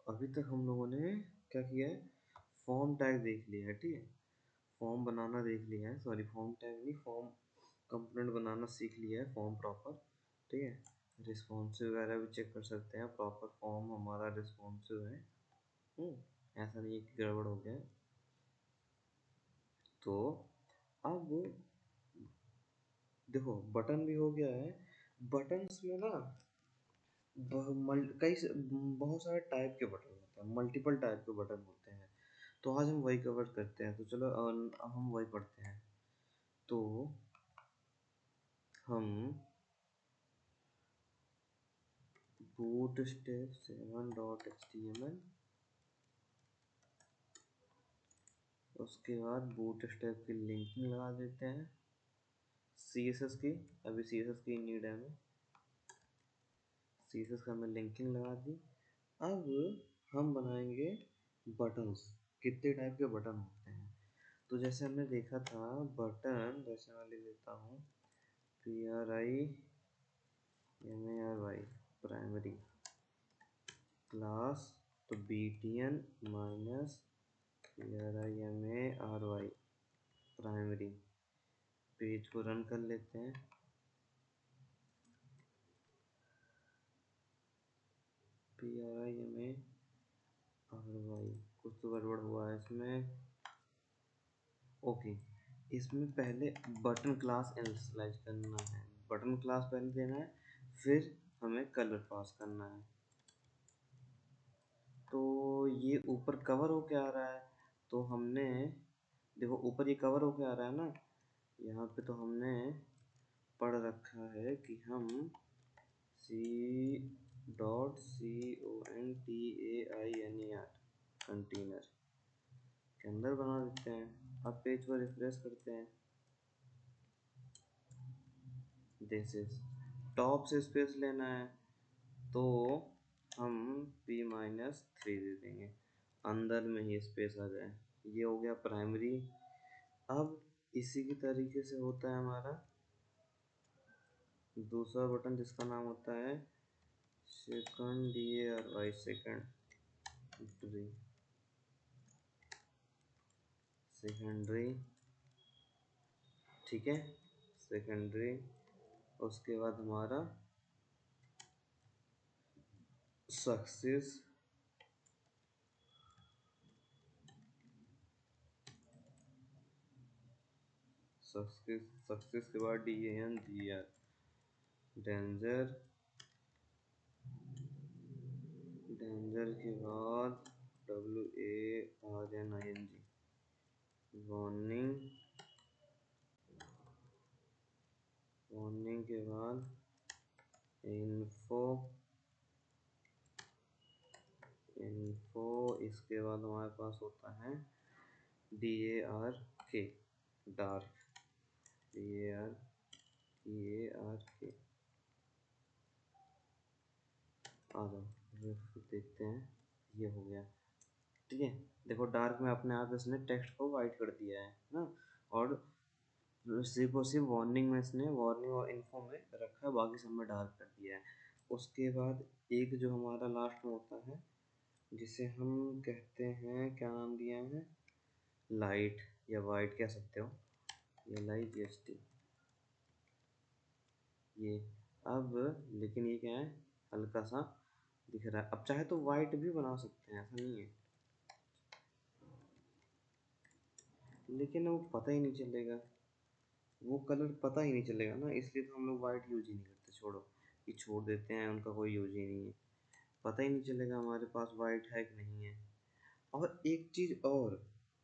अभी तक हम लोगों ने क्या किया है, फॉर्म टैग देख लिया है, ठीक है, फॉर्म बनाना देख लिया है, सॉरी फॉर्म टैग नहीं, फॉर्म कंपोनेंट बनाना सीख लिया है, फॉर्म प्रॉपर, ठीक है। रिस्पॉन्सिव वगैरह भी चेक कर सकते हैं, प्रॉपर फॉर्म हमारा रिस्पॉन्सिव है। ऐसा नहीं है कि गड़बड़ हो गया है। तो अब देखो बटन भी हो गया है। बटन्स में ना बहुत सारे टाइप के बटन होते हैं, मल्टीपल टाइप के बटन होते हैं। तो आज हम वही कवर करते हैं। तो चलो अब हम वही पढ़ते हैं। तो हम bootstrap 7.html, उसके बाद bootstrap की लिंकिंग लगा देते हैं, css की, अभी css की नीड है हमें, css का हमें लिंकिंग लगा दी। अब हम बनाएंगे बटन्स। कितने टाइप के बटन होते हैं? तो जैसे हमने देखा था बटन, जैसे मैं लिख देता हूँ PRIMARY प्राइमरी क्लास, तो BTN minus PRIMARY primary. Page को रन कर लेते हैं। PRIMARY, कुछ तो गड़बड़ हुआ है इसमें। ओके, इसमें पहले बटन क्लास इनिशियलाइज करना है, बटन क्लास पहले देना है, फिर हमें कलर पास करना है। तो ये ऊपर कवर होके आ रहा है, तो हमने देखो ऊपर ये कवर होके आ रहा है ना, यहाँ पे तो हमने पढ़ रखा है कि हम C.CONTAINER कंटेनर के अंदर बना देते हैं। अब पेज को रिफ्रेश करते हैं। दिस इज टॉप से स्पेस लेना है, तो हम P-3 दे देंगे, अंदर में ही स्पेस आ जाए। ये हो गया प्राइमरी। अब इसी की तरीके से होता है हमारा दूसरा बटन, जिसका नाम होता है सेकेंडरी, सेकेंडरी, ठीक है, सेकेंडरी। उसके बाद हमारा सक्सेस, सक्सेस के बाद DANGR, डेंजर, डेंजर के बाद WARNING, वार्निंग, वार्निंग के बाद इन्फो, इन्फो। इसके बाद हमारे पास होता है DARK, डार्क, DARK। आ जाओ देखते हैं, ये हो गया, ठीक है। देखो डार्क में अपने आप इसने टेक्स्ट को वाइट कर दिया है ना, और सिर्फ और सिर्फ वार्निंग में इसने वार्निंग और इन्फो में रखा है, बाकी सब में डार्क कर दिया है। उसके बाद एक जो हमारा लास्ट में होता है, जिसे हम कहते हैं, क्या नाम दिया है, लाइट या वाइट कह सकते हो, ये लाइट GST, ये। अब लेकिन ये क्या है, हल्का सा दिख रहा है। अब चाहे तो वाइट भी बना सकते हैं, ऐसा नहीं है, लेकिन वो पता ही नहीं चलेगा, वो कलर पता ही नहीं चलेगा ना, इसलिए तो हम लोग वाइट यूज ही नहीं करते। छोड़ो, कि छोड़ देते हैं, उनका कोई यूज ही नहीं है, पता ही नहीं चलेगा हमारे पास वाइट है कि नहीं है। और एक चीज और,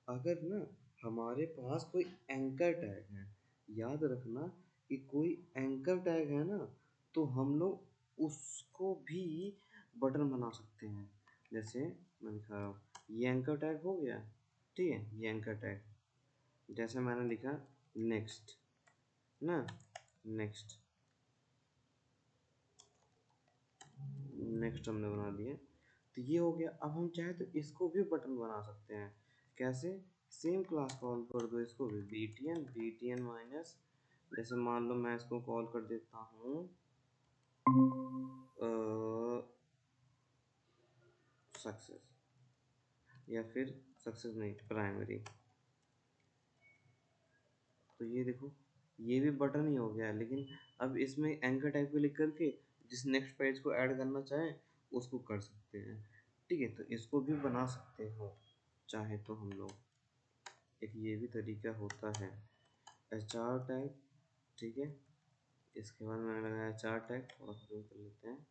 अगर ना हमारे पास कोई एंकर टैग है, याद रखना कि कोई एंकर टैग है ना, तो हम लोग उसको भी बटन बना सकते हैं। जैसे मैं दिखा रहा हूँ, ये एंकर टैग हो गया, ठीक है, ये एंकर टैग, जैसे मैंने लिखा नेक्स्ट ना, नेक्स्ट, नेक्स्ट हमने बना दिया, तो ये हो गया। अब हम चाहे तो इसको भी बटन बना सकते हैं। कैसे? सेम क्लास कॉल कर दो इसको भी, BTN माइनस, जैसे मान लो मैं इसको कॉल कर देता हूँ सक्सेस, या फिर सक्सेस नहीं, प्राइमरी। तो ये देखो, ये भी बटन ही हो गया, लेकिन अब इसमें एंकर टाइप को लिख करके जिस नेक्स्ट पेज को ऐड करना चाहें उसको कर सकते हैं। ठीक है, तो इसको भी बना सकते हो चाहे तो हम लोग। एक ये भी तरीका होता है, एच आर टैग। ठीक है, इसके बाद मैंने लगाया एच आर टैग, थोड़ा सा जूम कर लेते हैं।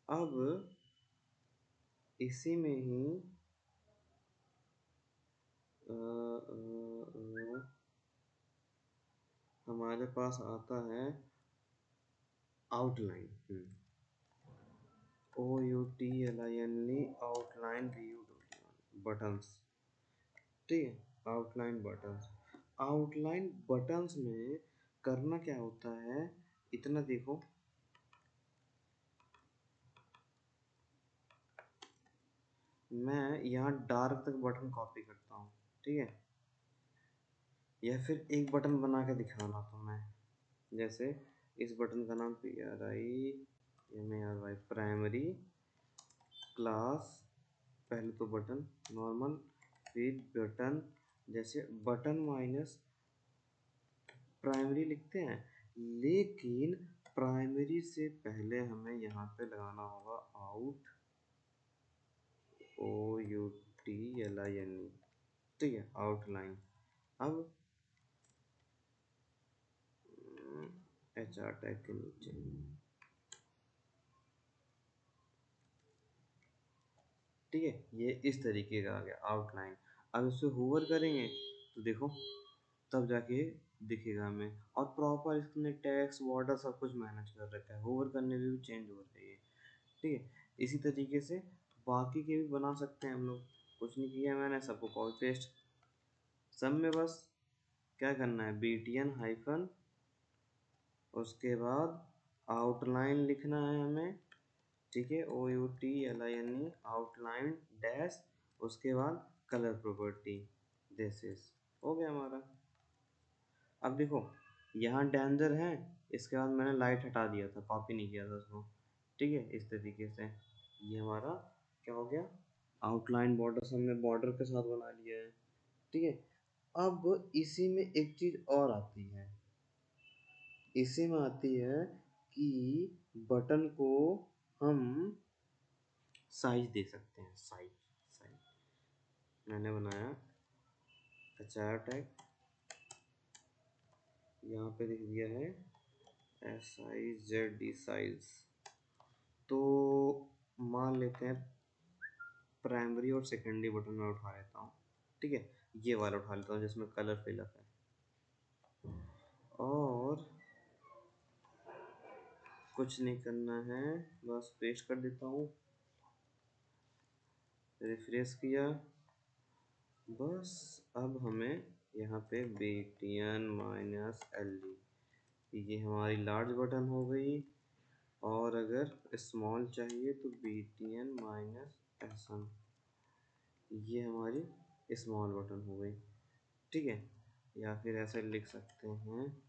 अब इसी में ही अ, अ, अ, हमारे पास आता है आउटलाइन, OUTLINE, आउटलाइन, बटन्स। ठीक है, आउटलाइन बटन्स। आउटलाइन बटन्स में करना क्या होता है, इतना देखो, मैं यहाँ डार्क तक बटन कॉपी करता हूँ। ठीक है, या फिर एक बटन बना के दिखाना तो मैं, जैसे इस बटन का नाम PRIMARY, प्राइमरी क्लास, पहले तो बटन नॉर्मल, फिर बटन, जैसे बटन माइनस प्राइमरी लिखते हैं, लेकिन प्राइमरी से पहले हमें यहाँ पे लगाना होगा आउट, OUTLINE। ठीक है, आउटलाइन। अब HR टैग के नीचे, ठीक है, ये इस तरीके का आ गया आउटलाइन। अब इससे होवर करेंगे तो देखो, तब जाके दिखेगा हमें, और प्रॉपर इसने टेक्स्ट बॉर्डर सब कुछ मैनेज कर रखा है, होवर करने में भी चेंज हो रही है। ठीक है, इसी तरीके से बाकी के भी बना सकते हैं हम लोग। कुछ नहीं किया मैंने, सबको कॉपी पेस्ट, सब में बस क्या करना है, BTN हाइफन, उसके बाद आउटलाइन लिखना है हमें। ठीक है, OUTLINE, आउटलाइन डैश, उसके बाद कलर प्रॉपर्टी, दिस इज, हो गया हमारा। अब देखो, यहाँ डेंजर है, इसके बाद मैंने लाइट हटा दिया था, कॉपी नहीं किया था उसको। ठीक है, इस तरीके से ये हमारा क्या हो गया, आउटलाइन बॉर्डर हमने बॉर्डर के साथ बना लिया है। ठीक है, अब इसी में एक चीज और आती है, इसी में आती है कि बटन को हम साइज दे सकते हैं, साइज। साइज मैंने बनाया HR टैग, यहाँ पे लिख दिया है SIZD, साइज। तो मान लेते हैं प्राइमरी और सेकेंडरी बटन में उठा लेता हूँ। ठीक है, ये वाला उठा लेता हूँ जिसमें कलर फिलअप है, और कुछ नहीं करना है, बस पेस्ट कर देता हूँ, रिफ्रेश किया, बस। अब हमें यहाँ पे BTN माइनस LD, ये हमारी लार्ज बटन हो गई, और अगर स्मॉल चाहिए तो BTN माइनस SN, ये हमारी स्मॉल बटन हो गई। ठीक है, या फिर ऐसे लिख सकते हैं,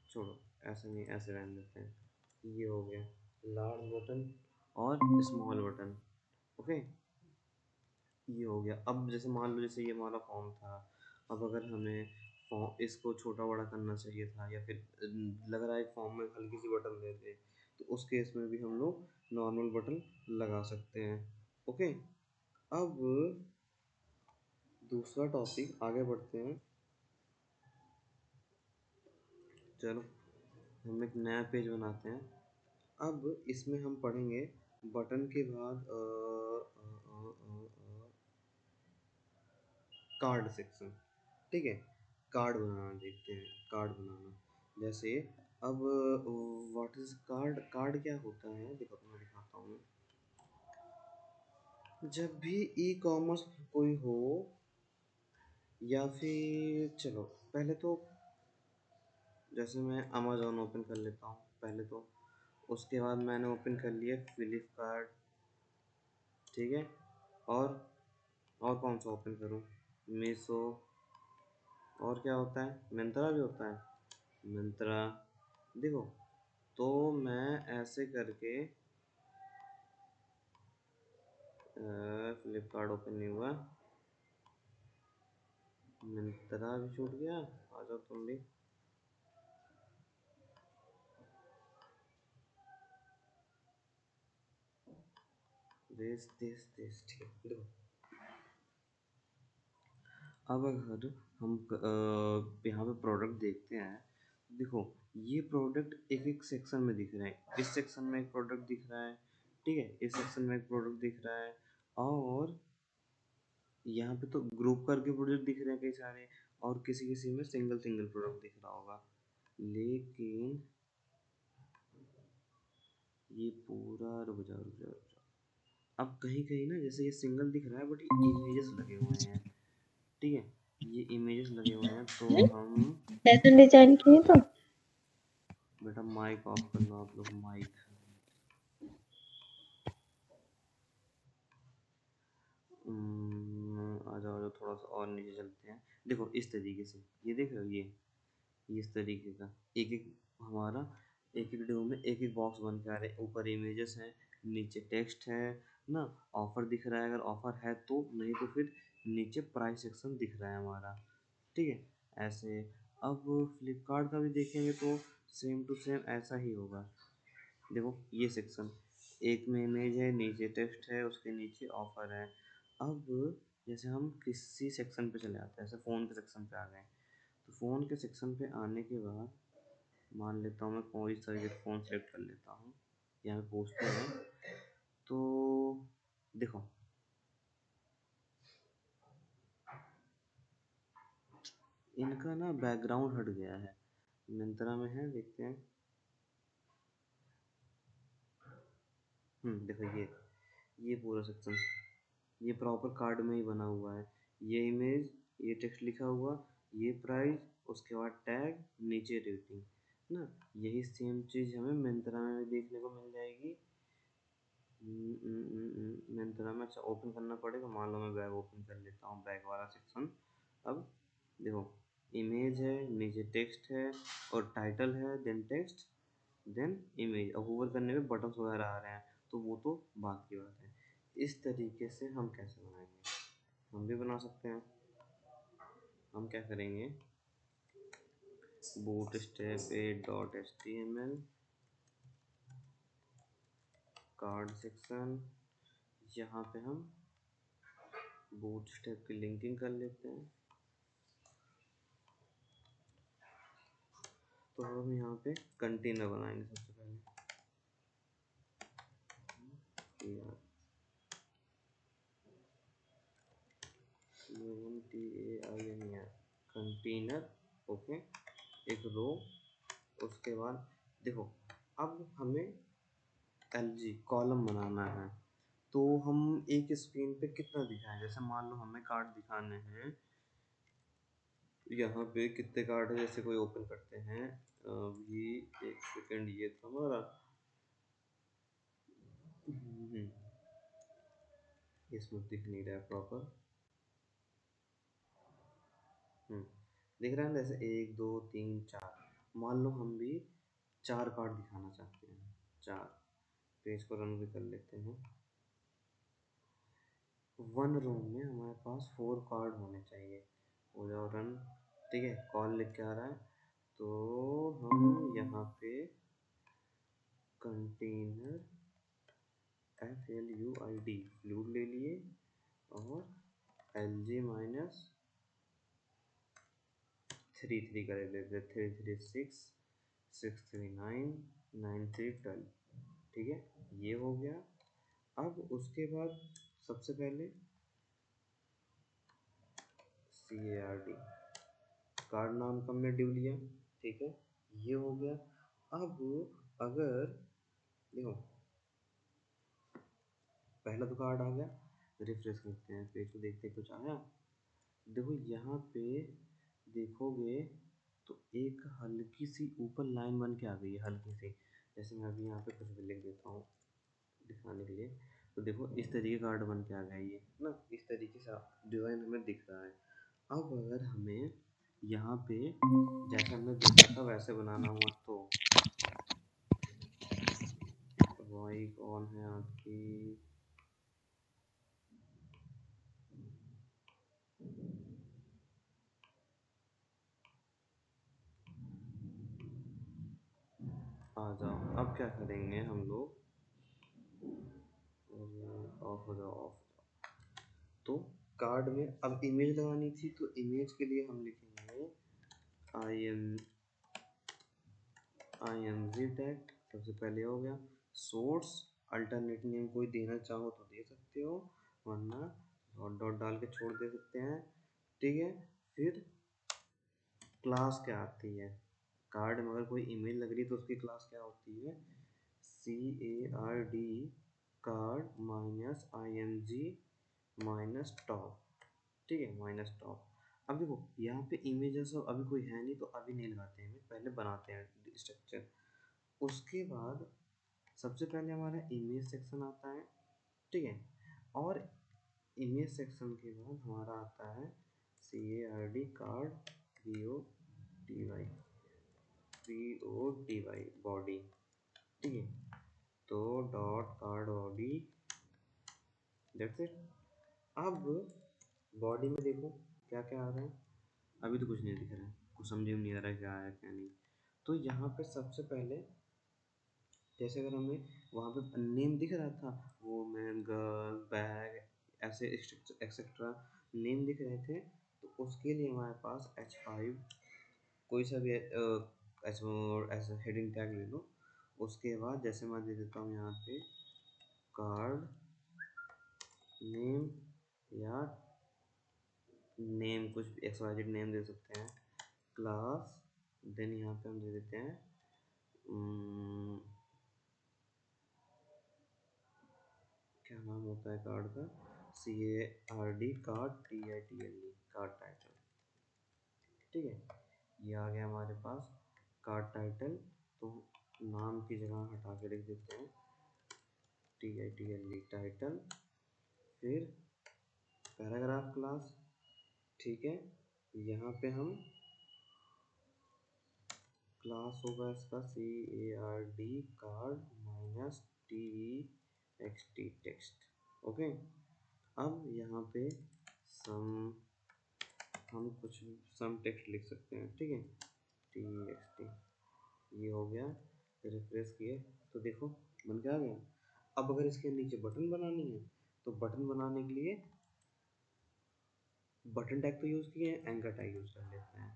छोड़ो ऐसे नहीं, ऐसे रहने देते हैं। ये हो गया लार्ज बटन और स्मॉल बटन। ओके, ये हो गया। अब जैसे मान लो, जैसे ये हमारा फॉर्म था, अब अगर हमें फॉर्म इसको छोटा बड़ा करना चाहिए था, या फिर लग रहा है फॉर्म में हल्की सी बटन दे दे, तो उस केस में भी हम लोग नॉर्मल बटन लगा सकते हैं। ओके, अब दूसरा टॉपिक आगे बढ़ते हैं। चलो, हम एक नया पेज बनाते हैं। अब इसमें हम पढ़ेंगे बटन के बाद कार्ड सेक्शन। ठीक है, कार्ड बनाना देखते हैं, कार्ड बनाना जैसे, अब व्हाट इज कार्ड, कार्ड क्या होता है देखो, मैं दिखाता हूँ। जब भी ई कॉमर्स कोई हो, या फिर चलो पहले तो जैसे मैं अमेजोन ओपन कर लेता हूँ पहले तो, उसके बाद मैंने ओपन कर लिया फ्लिपकार्ट। ठीक है, और और कौन सा ओपन करूँ, मीशो, और क्या होता है, मिंत्रा भी होता है, मिंत्रा। देखो, तो मैं ऐसे करके फ्लिपकार्ट ओपन नहीं हुआ, मिंत्रा भी छूट गया। आ जाओ तुम भी। देश देश देश ठीक है, देखो। अब अगर हम यहाँ पे प्रोडक्ट देखते हैं, देखो ये प्रोडक्ट एक एक सेक्शन में दिख रहे हैं। इस सेक्शन में एक प्रोडक्ट दिख रहा है, ठीक है, इस सेक्शन में एक प्रोडक्ट दिख रहा है, और यहाँ पे तो ग्रुप करके प्रोडक्ट दिख रहे हैं कई सारे, और किसी किसी में सिंगल सिंगल प्रोडक्ट दिख रहा होगा। लेकिन ये पूरा, रुक जाओ, अब कहीं कहीं ना जैसे ये सिंगल दिख रहा है बट ये इमेजेस लगे हुए हैं, ठीक है, ये इमेजेस लगे हुए हैं, तो हम फैशन डिजाइन की तो बेटा माइक ऑफ कर लो आप लोग, माइक। आ जाओ आ जाओ, थोड़ा सा और नीचे चलते हैं। देखो इस तरीके से, ये देख रहे हो, ये इस तरीके का एक एक हमारा, एक एक डो में एक एक बॉक्स बन के आ रहे हैं। ऊपर इमेजेस हैं, नीचे टेक्स्ट है ना, ऑफर दिख रहा है अगर ऑफर है तो, नहीं तो फिर नीचे प्राइस सेक्शन दिख रहा है हमारा, ठीक है, ऐसे। अब फ्लिपकार्ट का भी देखेंगे तो सेम टू सेम ऐसा ही होगा। देखो ये सेक्शन, एक में इमेज है, नीचे टेक्स्ट है, उसके नीचे ऑफर है। अब जैसे हम किसी सेक्शन पे चले आते हैं, जैसे फ़ोन के सेक्शन पे आ गए, तो फ़ोन के सेक्शन पे आने के बाद मान लेता हूँ मैं कोई सा एक फ़ोन सेलेक्ट कर लेता हूँ, यहाँ पे पूछते हैं, तो देखो इनका ना बैकग्राउंड हट गया है। मिंत्रा में है, देखते हैं। देखो ये पूरा सेक्शन, ये प्रॉपर कार्ड में ही बना हुआ है। ये इमेज, ये टेक्स्ट लिखा हुआ, ये प्राइस, उसके बाद टैग, नीचे रेटिंग ना। यही सेम चीज़ हमें मिंत्रा में भी देखने को मिल जाएगी। मिंत्रा में अच्छा ओपन करना पड़ेगा, मान लो मैं बैग ओपन कर लेता हूँ, बैग वाला सेक्शन। अब देखो इमेज है, नीचे टेक्स्ट है, और टाइटल है, देन टेक्स्ट, देन इमेज। अब होवर करने में बटन्स वगैरह आ रहे हैं, तो वो तो बात की बात है। इस तरीके से हम कैसे बनाएंगे, हम भी बना सकते हैं। हम क्या करेंगे, Bootstrap a dot H T M L, card section, यहाँ पे हम बूट स्टेप की लिंकिंग कर लेते हैं। तो हम यहाँ पे कंटेनर बनाएंगे सबसे पहले, कंटेनर, ओके, एक रो। उसके बाद देखो अब हमें एलजी कॉलम बनाना है, तो हम एक स्क्रीन पे कितना दिखाएं, जैसे मान लो हमें कार्ड दिखाने हैं, यहाँ पे कितने कार्ड है, जैसे कोई ओपन करते हैं अभी, एक सेकंड, ये था हमारा, हम्म, इसमें दिख नहीं रहा है प्रॉपर। दिख रहा है ना, जैसे एक दो तीन चार, मान लो हम भी चार कार्ड दिखाना चाहते हैं, चार। पेज को रन भी कर लेते हैं। वन रो में हमारे पास फोर कार्ड होने चाहिए। हो जाओ रन, ठीक है, कॉल लिख के आ रहा है, तो हम यहाँ पे कंटेनर FLUID फ्लूड ले लिए, और LG-33 कर लेते, 336 639 9312, ठीक है, ये हो गया। अब उसके बाद सबसे पहले CARD, कार्ड नाम का हमने डिव लिया, ठीक है, ये हो गया। अब अगर देखो पहला तो कार्ड आ गया, रिफ्रेश करते हैं पेज को, देखते हैं कुछ आया। देखो यहाँ पे देखोगे तो एक हल्की सी ऊपर लाइन बन के आ गई है, हल्की सी। जैसे मैं अभी यहाँ पे कुछ भी लिख देता हूँ दिखाने के लिए, तो देखो इस तरीके का कार्ड बन के आ गया ये ना, इस तरीके से डिज़ाइन हमें दिख रहा है। अब अगर हमें यहाँ पे जैसा हमने देखा था वैसे बनाना हुआ, तो माइक ऑन है आपकी, अब क्या करेंगे हम लोग, ऑफ हो जाओ, ऑफ। तो कार्ड में अब इमेज लगानी थी, तो इमेज के लिए हम लिखेंगे img टैग। सबसे पहले हो गया सोर्स, अल्टरनेट नेम कोई देना चाहो तो दे सकते हो, वरना डॉट डॉट डाल के छोड़ दे सकते हैं। ठीक है, फिर क्लास क्या आती है, कार्ड में अगर कोई इमेज लग रही है तो उसकी क्लास क्या होती है, CARD, card minus IMG minus top. ठीक है, माइनस टॉप। अब देखो यहाँ पे इमेजेस अभी कोई है नहीं, तो अभी नहीं लगाते हैं, पहले बनाते हैं स्ट्रक्चर। उसके बाद सबसे पहले हमारा इमेज सेक्शन आता है। ठीक है, और इमेज सेक्शन के बाद हमारा आता है CARD, कार्ड BODY बॉडी। ठीक है, तो dot card body, that's it. अब बॉडी में देखो क्या क्या आ रहा है, अभी तो कुछ नहीं दिख रहा है, कुछ समझ में नहीं आ रहा है क्या है क्या नहीं। तो यहाँ पे सबसे पहले, जैसे अगर हमें वहाँ पे नेम दिख रहा था, वो मैन, गर्ल, बैग, ऐसे एक्सेट्रा नेम दिख रहे थे, तो उसके लिए हमारे पास H5 कोई सा भी ऐसा हेडिंग टैग ले लो। उसके बाद जैसे मैं दे देता हूँ यहाँ पे कार्ड नेम, या नेम कुछ XYZ नेम दे सकते हैं, क्लास, देन यहाँ पे हम दे देते हैं क्या नाम होता है कार्ड का, CARD, card TITLE, card title. ठीक है, ये आ गया हमारे पास कार्ड टाइटल। तो नाम की जगह हटा के लिख देते हैं TITLE टाइटल। फिर पैराग्राफ क्लास। ठीक है, यहाँ पे हम क्लास होगा इसका CARD, card minus TEXT, text. Okay, अब यहाँ पे सम, हम कुछ सम टेक्स्ट लिख सकते हैं। ठीक है, TXT, ये हो गया। रिफ्रेश किए तो देखो बन के आ गया। अब अगर इसके नीचे बटन बनानी है, तो बटन बनाने के लिए बटन टैग तो यूज़ किए हैं, एंकर टैग यूज़ कर लेते हैं।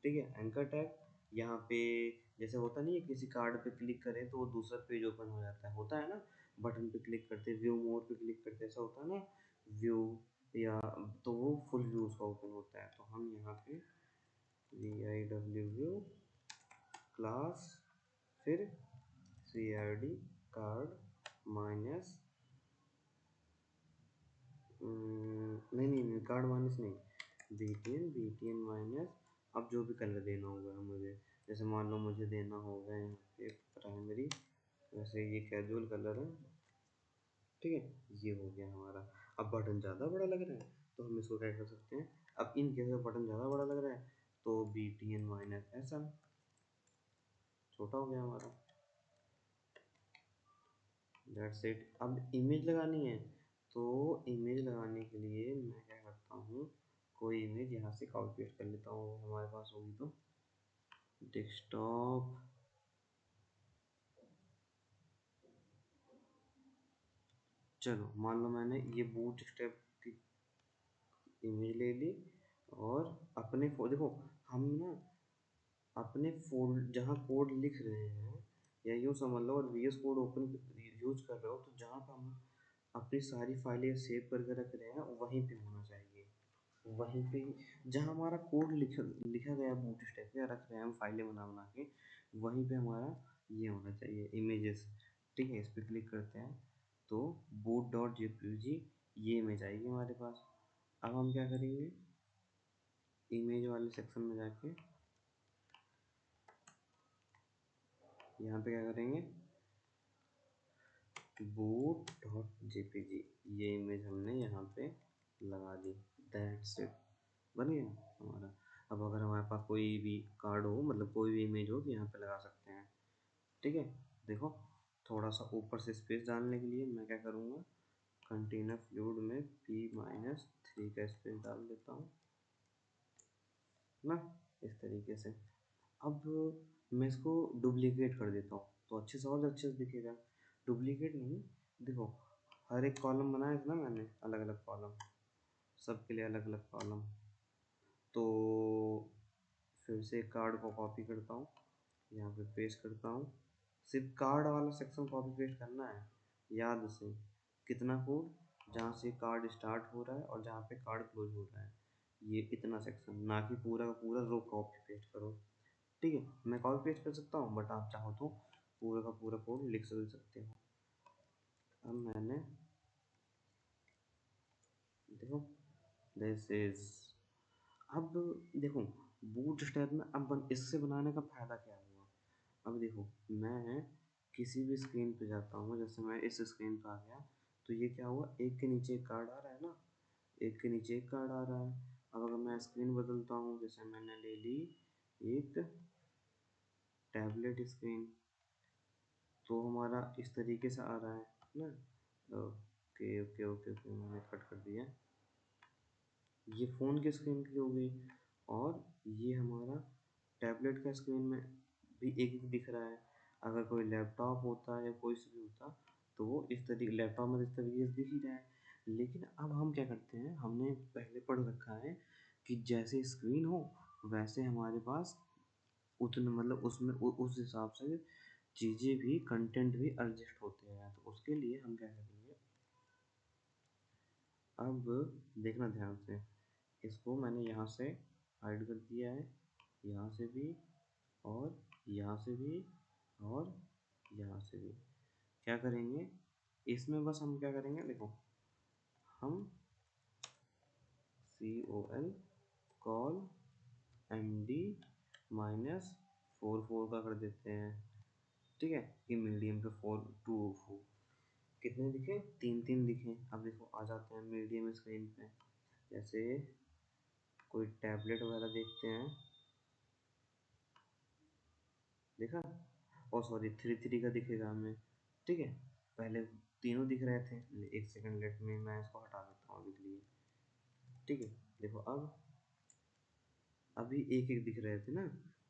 ठीक है, एंकर टैग यहाँ पे जैसे होता नहीं है, किसी कार्ड पे क्लिक करें तो वो दूसरा पेज ओपन हो जाता है, होता है ना, बटन पे क्लिक करते, व्यू मोड पे क्लिक करते, ऐसा होता है ना, व्यू, या तो वो फुल व्यू उसका ओपन होता है। तो हम यहाँ पे VIW व्यू क्लास, फिर CRD कार्ड माइनस, नहीं नहीं नहीं, कार्ड माइनस नहीं, BTN माइनस। अब जो भी कलर देना होगा मुझे, जैसे मान लो मुझे देना होगा यहाँ पे प्राइमरी, वैसे ये कैजुअल कलर है। ठीक है, ये हो गया हमारा। अब बटन ज़्यादा बड़ा लग रहा है तो हम इसको क्या कर सकते हैं, अब इन केस में बटन ज़्यादा बड़ा लग रहा है तो BTN माइनस ऐसा छोटा हो गया हमारा, दैट्स इट। अब इमेज लगानी है, तो इमेज लगाने के लिए मैं क्या करता हूँ, कोई इमेज यहाँ से कॉपी पेस्ट कर लेता हूँ, हमारे पास होगी तो डेस्कटॉप। चलो मान लो मैंने ये बूट स्टेप की इमेज ले ली, और अपने देखो हम ना अपने फोल्ड जहाँ कोड लिख रहे हैं, या यूँ समझ लो और VS कोड ओपन यूज कर रहे हो, तो जहाँ पर हम अपनी सारी फाइलें सेव करके रख रहे हैं वहीं पे होना चाहिए, वहीं पे जहाँ हमारा कोड लिखा गया बूट स्टैक पे रख रहे हैं हम फाइलें बना बना के, वहीं पे हमारा ये होना चाहिए इमेजेस। ठीक है, इस पर क्लिक करते हैं तो boot डॉट JPG ये इमेज आएगी हमारे पास। अब हम क्या करेंगे, इमेज वाले सेक्शन में जाके यहाँ पे क्या करेंगे, boot डॉट JPG, ये इमेज हमने यहाँ पे लगा दी, दैट्स इट, बन गया हमारा। अब अगर हमारे पास कोई भी कार्ड हो, मतलब कोई भी इमेज हो, तो यहाँ पे लगा सकते हैं। ठीक है, देखो थोड़ा सा ऊपर से स्पेस डालने के लिए मैं क्या करूँगा, कंटेनर फ्लूइड में P-3 का स्पेस डाल देता हूँ ना, इस तरीके से। अब मैं इसको डुप्लीकेट कर देता हूँ, तो अच्छे से और अच्छे से दिखेगा, डुप्लीकेट नहीं। देखो हर एक कॉलम बनाया था ना मैंने, अलग अलग कॉलम, सबके लिए अलग अलग कॉलम। तो फिर से कार्ड को कॉपी करता हूँ, यहाँ पे पेस्ट करता हूँ। सिर्फ कार्ड वाला सेक्शन कॉपी पेस्ट करना है, याद से। कितना कोड, जहाँ से कार्ड स्टार्ट हो रहा है और जहाँ पे कार्ड क्लोज हो रहा है, ये इतना सेक्शन, ना कि पूरा का पूरा रो कॉपी पेस्ट करो। ठीक है, मैं कॉपी पेस्ट कर सकता हूँ, बट आप चाहो तो पूरा का पूरा कोड लिख सकते हो। अब मैंने देखो दिस इज, अब देखो बूट स्ट्रैप में अब इससे बनाने का फ़ायदा क्या हुआ। अब देखो मैं किसी भी स्क्रीन पे जाता हूँ, जैसे मैं इस स्क्रीन पे आ गया, तो ये क्या हुआ, एक के नीचे एक कार्ड आ रहा है ना, एक के नीचे एक कार्ड आ रहा है। अब अगर मैं स्क्रीन बदलता हूँ, जैसे मैंने ले ली एक टैबलेट स्क्रीन, तो हमारा इस तरीके से आ रहा है ना। ओके ओके ओके ओके, मैंने कट कर दिया। ये फ़ोन की स्क्रीन की हो गई, और ये हमारा टैबलेट का स्क्रीन में भी एक एक दिख रहा है। अगर कोई लैपटॉप होता या कोई सा भी होता, तो वो इस तरीके, लैपटॉप में इस तरीके से दिख ही रहा है। लेकिन अब हम क्या करते हैं, हमने पहले पढ़ रखा है कि जैसे स्क्रीन हो वैसे हमारे पास उतने, मतलब उसमें उस हिसाब से चीज़ें भी, कंटेंट भी एडजस्ट होते हैं। तो उसके लिए हम क्या करेंगे, अब देखना ध्यान से, इसको मैंने यहाँ से हाइड कर दिया है, यहाँ से भी, और यहाँ से भी, और यहाँ से भी। क्या करेंगे इसमें, बस हम क्या करेंगे, देखो हम COL कॉल MD -44 का कर देते हैं। ठीक है, कि मीडियम पे 4 2 4 कितने दिखे, तीन तीन दिखे। अब देखो आ जाते हैं मीडियम स्क्रीन पे, जैसे कोई टैबलेट वगैरह देखते हैं, देखा, और सॉरी 3 3 का दिखेगा हमें। ठीक है, पहले तीनों दिख रहे थे, एक सेकंड लेट में, मैं इसको हटा देता हूँ अभी के लिए। ठीक है, देखो अब अभी एक एक दिख रहे थे ना,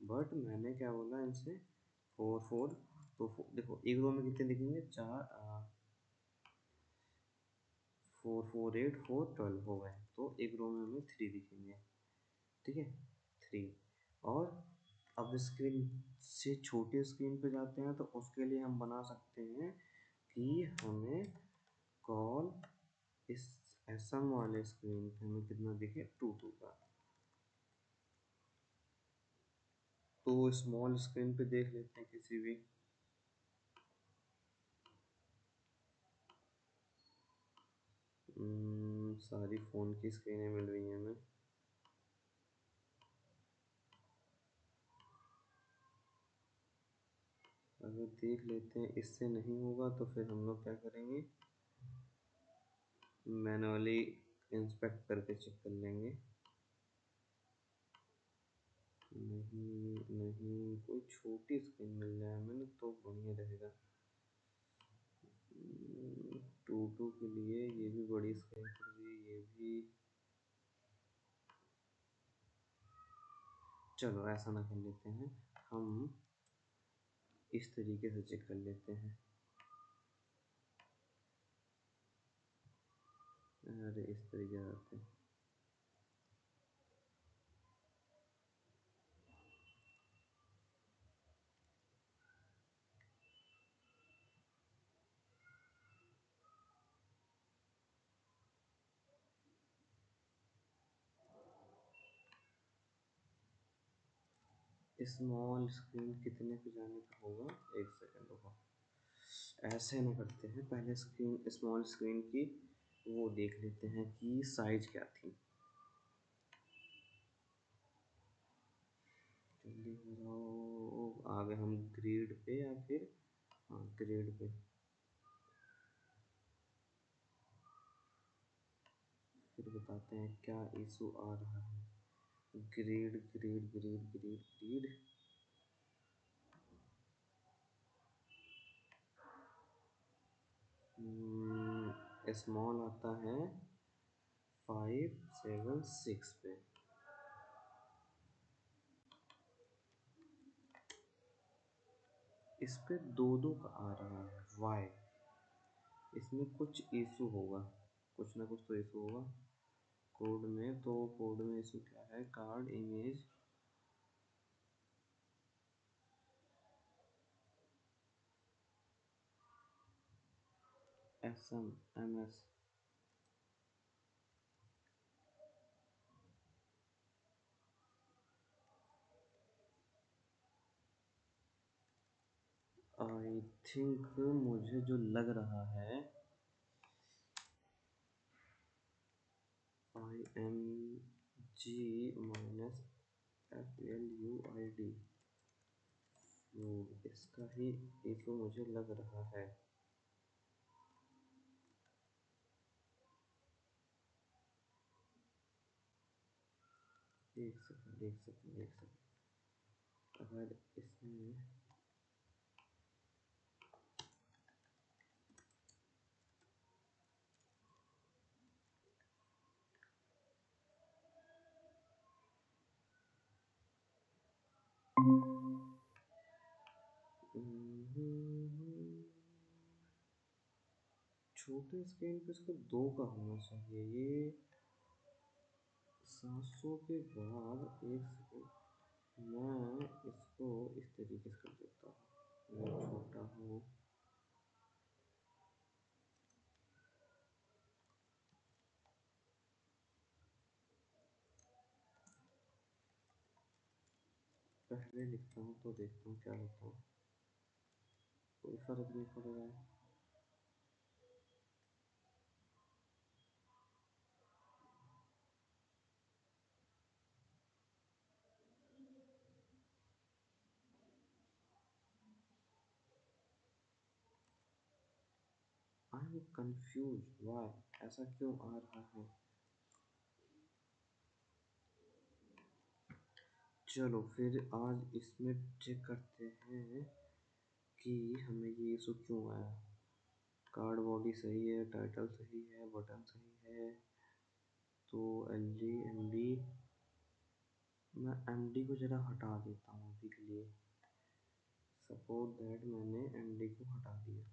बट मैंने क्या बोला इनसे, 4 4। तो देखो एक रो में कितने दिखेंगे, 4 4 8 4 12 हो गए, तो एक रो में हमें 3 दिखेंगे। ठीक है, 3। और अब स्क्रीन से छोटे स्क्रीन पे जाते हैं, तो उसके लिए हम बना सकते हैं कि हमें कॉल इस SM वाले स्क्रीन पे हमें कितना दिखे, 2 2 का। तो स्मॉल स्क्रीन पे देख लेते हैं किसी भी, सारी फ़ोन की स्क्रीनें मिल रही हैं हमें। अगर देख लेते हैं इससे नहीं होगा, तो फिर हम लोग क्या करेंगे, मैनुअली इंस्पेक्ट करके चेक कर लेंगे। नहीं नहीं, कोई छोटी स्क्रीन मिल जाए हमें तो बढ़िया रहेगा। 2 2 के लिए ये भी बड़ी स्क्रीन पड़ गई, ये भी। चलो ऐसा ना कर लेते हैं, हम इस तरीके से चेक कर लेते हैं। अरे इस तरीके से आते हैं। स्मॉल स्क्रीन कितने पे जाने का होगा, एक सेकंड रुको। ऐसे ना करते हैं, पहले स्क्रीन, स्मॉल स्क्रीन की वो देख लेते हैं कि साइज क्या थी। जल्दी हो जाओ, आ गए हम ग्रेड पे, या फिर हाँ ग्रेड पे। फिर बताते हैं क्या इशू आ रहा है। Grade grade grade grade grade, small आता है 576 पे। इस पे दो दो का आ रहा है, वाई? इसमें कुछ इशू होगा, कुछ ना कुछ तो इशू होगा कोड में। तो कोड में इशू क्या है? Card image SMS। I think मुझे जो लग रहा है, IMG -FLUID, वो इसका ही इशू मुझे लग रहा है। एक सेकंड एक सेकंड एक सेकंड, अगर इसमें छोटे स्क्रीन पे इसको दो का होना चाहिए। ये 700 के बाद, एक सेकंड मैं इसको इस तरीके से कर देता हूँ, मैं छोटा हूँ। पहले लिखता हूँ तो देखता हूँ क्या होता है। कोई फर्क नहीं पड़ रहा है। आई एम कंफ्यूज, वाई ऐसा क्यों आ रहा है? चलो फिर आज इसमें चेक करते हैं कि हमें ये इशू क्यों आया। कार्ड बॉडी सही है, टाइटल सही है, बटन सही है। तो LD MD, मैं MD को ज़रा हटा देता हूँ अभी के लिए। सपोज दैट मैंने MD को हटा दिया।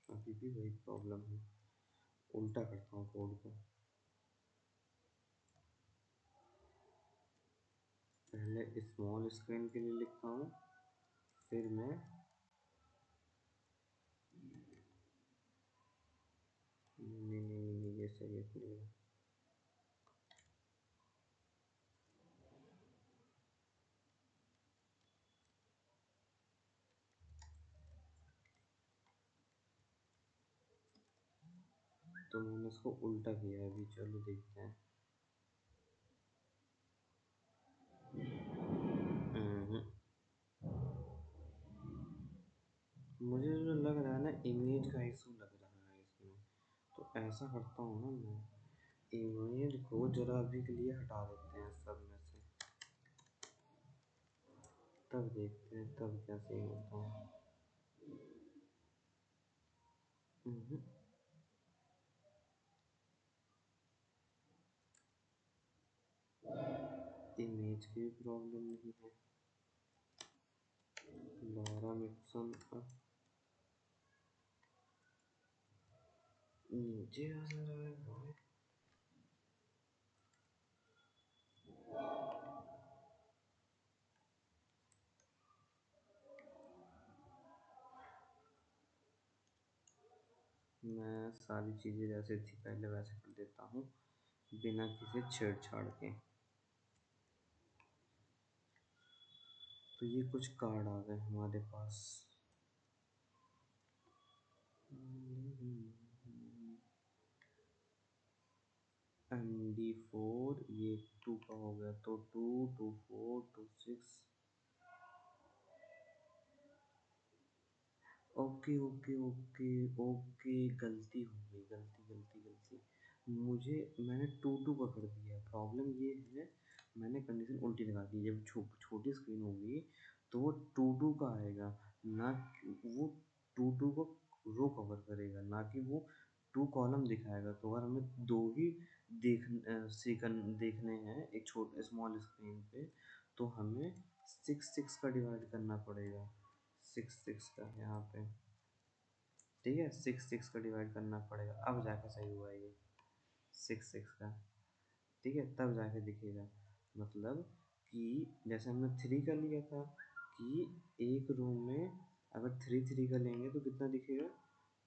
अभी भी वही प्रॉब्लम है। उल्टा करता हूँ कोड को। पहले स्मॉल स्क्रीन के लिए लिखता हूँ, फिर मैं नहीं, ये सही है। तो मैंने इसको उल्टा किया अभी, चलो देखते हैं। हम्म, मुझे जो लग रहा है ना, इमेज का इशू लग रहा है इसमें। तो ऐसा करता हूँ ना, मैं इमेज को जरा अभी के लिए हटा देते हैं सब में से, तब देखते हैं तब क्या सही होता है। हम्म, इमेज की प्रॉब्लम नहीं है। लॉरा मिक्सन अब नीचे आ जा रहा है भाई। मैं सारी चीज़ें जैसे थी पहले वैसे कर देता हूँ, बिना किसी छेड़छाड़ के। तो ये कुछ कार्ड आ गए हमारे पास। MD4, ये 2 का हो गया, तो 2 2 4 2 6। ओके ओके ओके ओके, गलती हो गई, गलती। मुझे मैंने 2 का कर दिया। प्रॉब्लम ये है, मैंने कंडीशन उल्टी लगा दी। जब छोटी स्क्रीन होगी तो वो टू टू का आएगा, ना वो टू टू को रो कवर करेगा, ना कि वो टू कॉलम दिखाएगा। तो अगर हमें दो ही सेकंड देखने हैं एक छोटे स्मॉल स्क्रीन पे, तो हमें सिक्स सिक्स का डिवाइड करना पड़ेगा, सिक्स सिक्स का यहाँ पे, ठीक है, सिक्स सिक्स का डिवाइड करना पड़ेगा। अब जाके सही हुआ ये सिक्स सिक्स का, ठीक है, तब जाके दिखेगा। मतलब कि जैसे हमने थ्री का लिया था कि एक रूम में अगर थ्री थ्री का लेंगे तो कितना दिखेगा,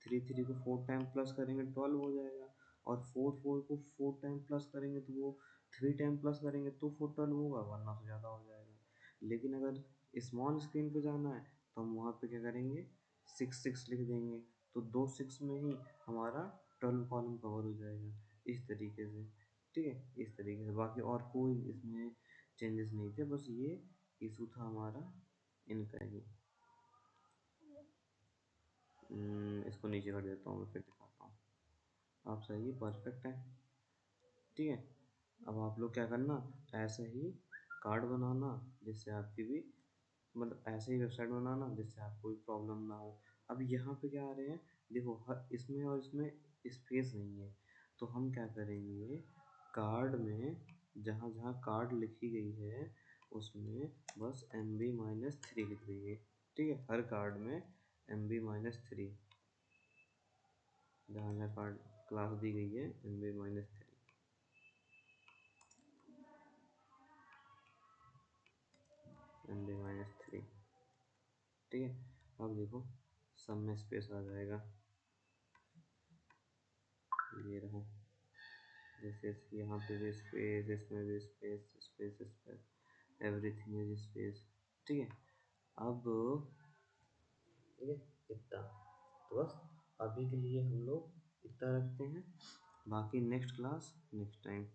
थ्री थ्री को फोर टाइम प्लस करेंगे 12 हो जाएगा, और फोर फोर को फोर टाइम प्लस करेंगे तो वो थ्री टाइम प्लस करेंगे तो फोर 12 होगा, वरना तो ज़्यादा हो जाएगा। लेकिन अगर स्मॉल स्क्रीन पे जाना है तो हम वहाँ पे क्या करेंगे, सिक्स सिक्स लिख देंगे, तो दो सिक्स में ही हमारा 12 कॉलम कवर हो जाएगा, इस तरीके से, ठीक है, इस तरीके से। बाकी और कोई इसमें चेंजेस नहीं थे, बस ये इशू था हमारा इनका ही। इसको नीचे कर देता हूँ, मैं फिर दिखाता हूँ। आप सही परफेक्ट है, ठीक है। अब आप लोग क्या करना, ऐसे ही कार्ड बनाना जिससे आपकी भी, मतलब ऐसे ही वेबसाइट बनाना जिससे आपको कोई प्रॉब्लम ना हो। अब यहाँ पे क्या आ रहे हैं, देखो हर इसमें और इसमें स्पेस नहीं है, तो हम क्या करेंगे, कार्ड में जहाँ जहाँ कार्ड लिखी गई है उसमें बस MB-3 लिख देंगे, ठीक है, हर कार्ड में MB-3, जहाँ जहाँ कार्ड क्लास दी गई है MB-3, MB-3, ठीक है। अब देखो सब में स्पेस आ जाएगा, ये रहा, जैसे यहाँ पे भी स्पेस, इसमें भी space, space space, everything is space, ठीक है। अब ठीक है, इतना, तो बस अभी के लिए हम लोग इतना रखते हैं, बाकी नेक्स्ट क्लास नेक्स्ट टाइम।